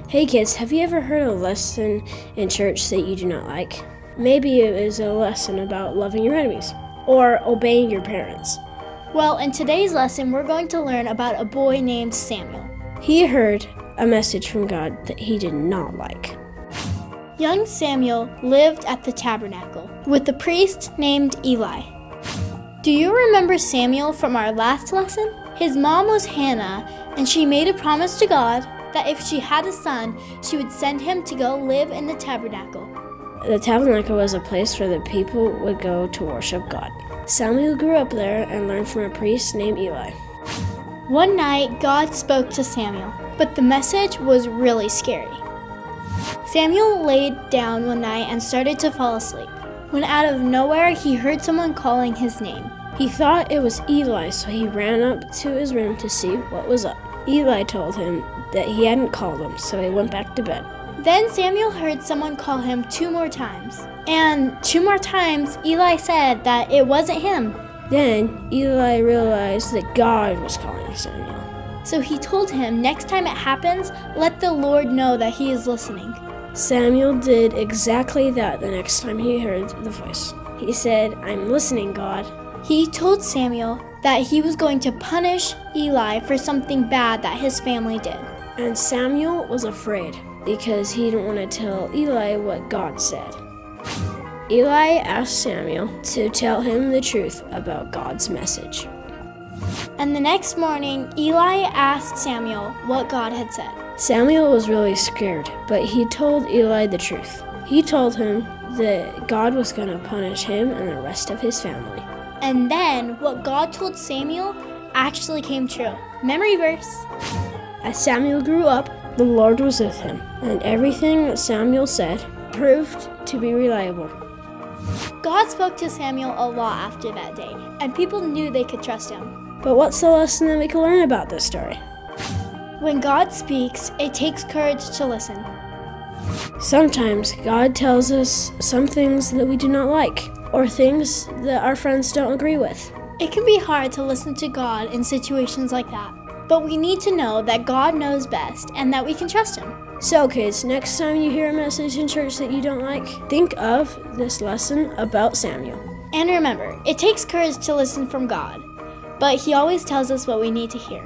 Hey kids, have you ever heard a lesson in church that you do not like? Maybe it is a lesson about loving your enemies or obeying your parents. Well, in today's lesson, we're going to learn about a boy named Samuel. He heard a message from God that he did not like. Young Samuel lived at the tabernacle with a priest named Eli. Do you remember Samuel from our last lesson? His mom was Hannah, and she made a promise to God that if she had a son, she would send him to go live in the tabernacle. The tabernacle was a place where the people would go to worship God. Samuel grew up there and learned from a priest named Eli. One night, God spoke to Samuel, but the message was really scary. Samuel laid down one night and started to fall asleep, when out of nowhere he heard someone calling his name. He thought it was Eli, so he ran up to his room to see what was up. Eli told him that he hadn't called him, so he went back to bed. Then Samuel heard someone call him 2 more times. And 2 more times, Eli said that it wasn't him. Then Eli realized that God was calling Samuel. So he told him, next time it happens, let the Lord know that he is listening. Samuel did exactly that the next time he heard the voice. He said, "I'm listening, God." He told Samuel that he was going to punish Eli for something bad that his family did. And Samuel was afraid because he didn't want to tell Eli what God said. Eli asked Samuel to tell him the truth about God's message. And the next morning, Eli asked Samuel what God had said. Samuel was really scared, but he told Eli the truth. He told him that God was going to punish him and the rest of his family. And then what God told Samuel actually came true. Memory verse. As Samuel grew up, the Lord was with him, and everything that Samuel said proved to be reliable. God spoke to Samuel a lot after that day, and people knew they could trust him. But what's the lesson that we can learn about this story? When God speaks, it takes courage to listen. Sometimes God tells us some things that we do not like, or things that our friends don't agree with. It can be hard to listen to God in situations like that, but we need to know that God knows best and that we can trust him. So kids, next time you hear a message in church that you don't like, think of this lesson about Samuel. And remember, it takes courage to listen from God, but he always tells us what we need to hear.